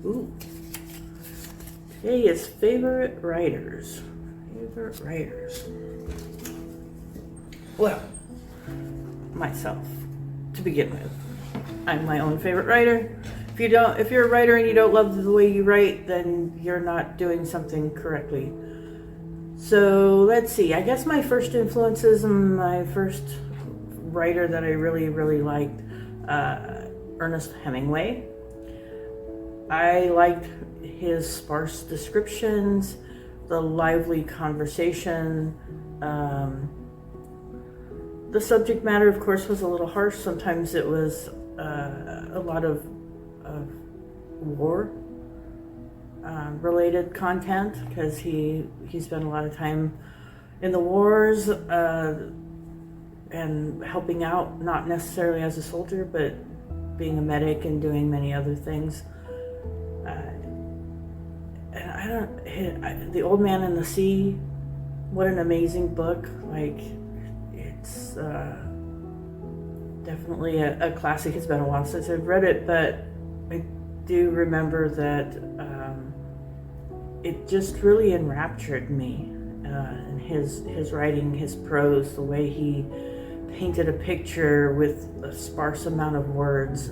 Ooh. Today is favorite writers. Favorite writers. Well, myself, to begin with. I'm my own favorite writer. If you're a writer and you don't love the way you write, then you're not doing something correctly. So let's see. I guess my first influences and my first writer that I really, really liked, Ernest Hemingway. I liked his sparse descriptions, the lively conversation. The subject matter, of course, was a little harsh. Sometimes it was a lot of war related content, because he spent a lot of time in the wars and helping out, not necessarily as a soldier, but being a medic and doing many other things. The Old Man and the Sea, what an amazing book. Like, it's definitely a classic. It's been a while since I've read it, but I do remember that it just really enraptured me. And his writing, his prose, the way he painted a picture with a sparse amount of words,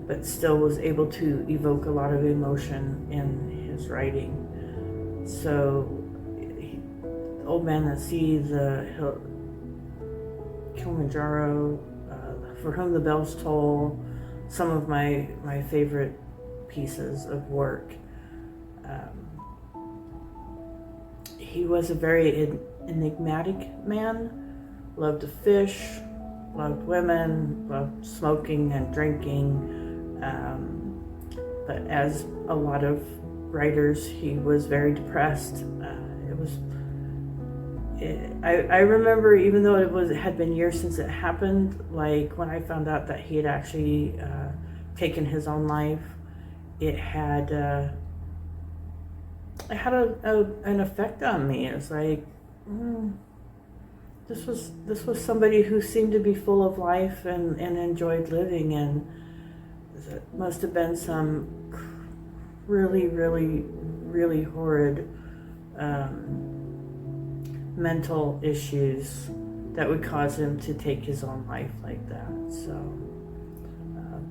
but still was able to evoke a lot of emotion in his writing. So, Old Man and the Sea, the Kilimanjaro, For Whom the Bells Toll, some of my favorite pieces of work. He was a very enigmatic man, loved to fish, loved women, loved smoking and drinking. But as a lot of writers, he was very depressed. I remember, even though it had been years since it happened, like when I found out that he had actually taken his own life, it had an effect on me. It's like, this was somebody who seemed to be full of life and enjoyed living, and it must have been some really, really, really horrid mental issues that would cause him to take his own life like that. So,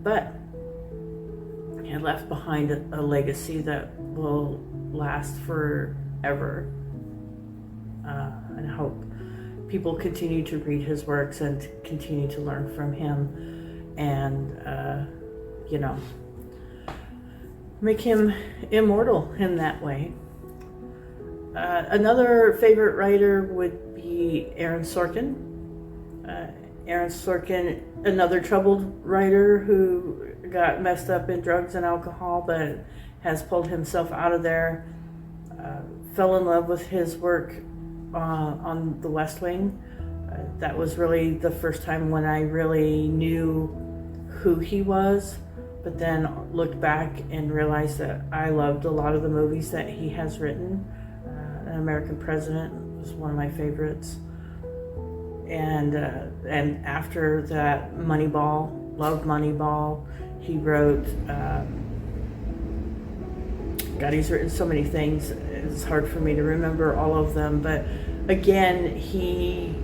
but he had left behind a legacy that will last forever. And I hope people continue to read his works and to continue to learn from him, and make him immortal in that way. Another favorite writer would be Aaron Sorkin. Aaron Sorkin, another troubled writer who got messed up in drugs and alcohol, but has pulled himself out of there. Fell in love with his work on The West Wing. That was really the first time when I really knew who he was, but then looked back and realized that I loved a lot of the movies that he has written. An American President was one of my favorites. And after that, Moneyball, loved Moneyball. He wrote, he's written so many things. It's hard for me to remember all of them, but again, he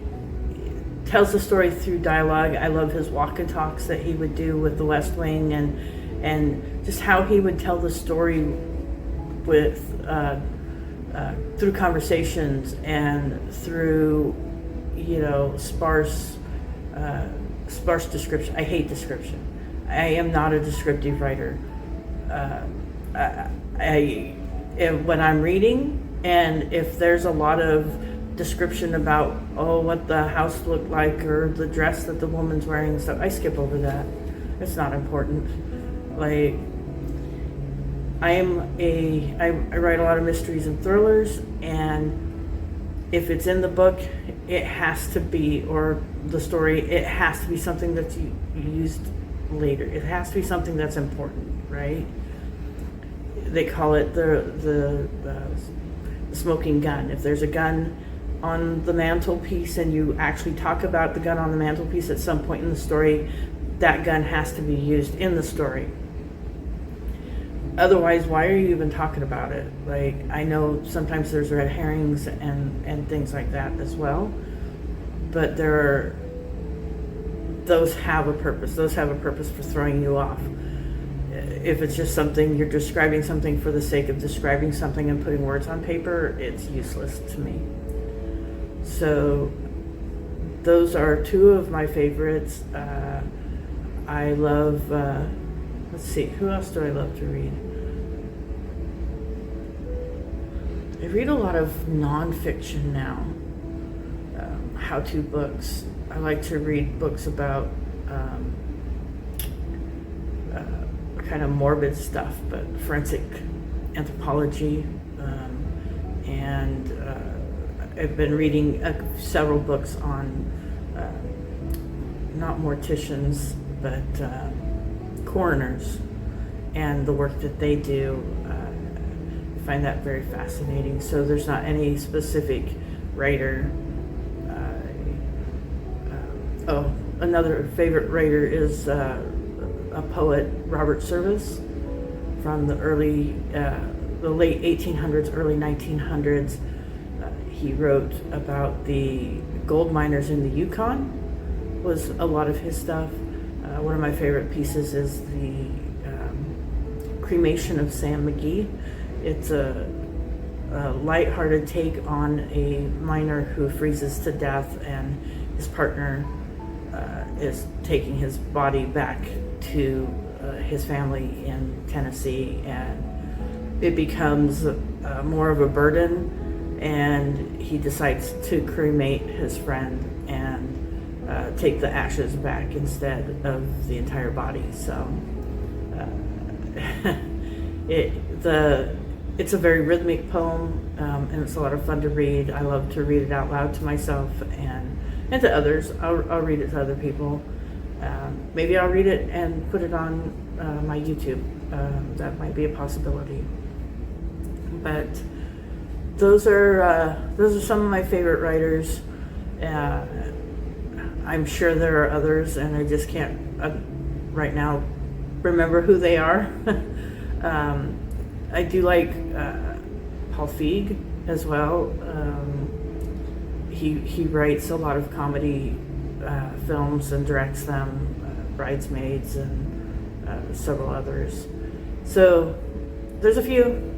tells the story through dialogue. I love his walk and talks that he would do with The West Wing, and just how he would tell the story with through conversations and through sparse description. I hate description. I am not a descriptive writer. When I'm reading, and if there's a lot of description about what the house looked like or the dress that the woman's wearing and stuff, I skip over that. It's not important. Like, I write a lot of mysteries and thrillers, and if it's in the book, it has to be, or the story, it has to be something that's used later. It has to be something that's important, right? They call it the smoking gun. If there's a gun on the mantelpiece and you actually talk about the gun on the mantelpiece at some point in the story, that gun has to be used in the story. Otherwise, why are you even talking about it? Like, I know sometimes there's red herrings and things like that as well, but those have a purpose. Those have a purpose for throwing you off. If it's just something, you're describing something for the sake of describing something and putting words on paper, it's useless to me. So those are two of my favorites. I love, let's see, who else do I love to read? I read a lot of nonfiction now, how-to books. I like to read books about kind of morbid stuff, but forensic anthropology, and I've been reading several books on not morticians, but coroners and the work that they do. I find that very fascinating. So there's not any specific writer. Another favorite writer is a poet, Robert Service, from the late 1800s, early 1900s. He wrote about the gold miners in the Yukon, was a lot of his stuff. One of my favorite pieces is the cremation of Sam McGee. It's a lighthearted take on a miner who freezes to death, and his partner is taking his body back to his family in Tennessee, and it becomes more of a burden, and he decides to cremate his friend and take the ashes back instead of the entire body. So it's a very rhythmic poem, and it's a lot of fun to read. I love to read it out loud to myself and to others. I'll read it to other people. Maybe I'll read it and put it on my YouTube. That might be a possibility. But those are some of my favorite writers. I'm sure there are others, and I just can't right now remember who they are. I do like Paul Feig as well. He writes a lot of comedy films and directs them, Bridesmaids and several others. So there's a few.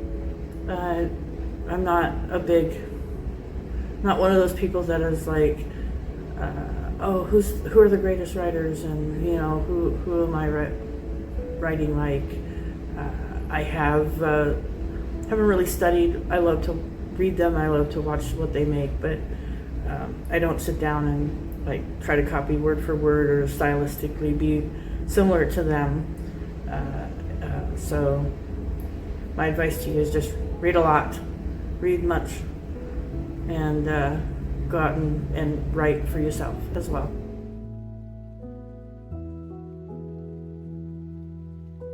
I'm not one of those people that is like, who are the greatest writers, and who am I writing like. I haven't really studied. I love to read them. I love to watch what they make, but I don't sit down and like try to copy word for word or stylistically be similar to them. So my advice to you is just read a lot, read much, and go out and write for yourself as well.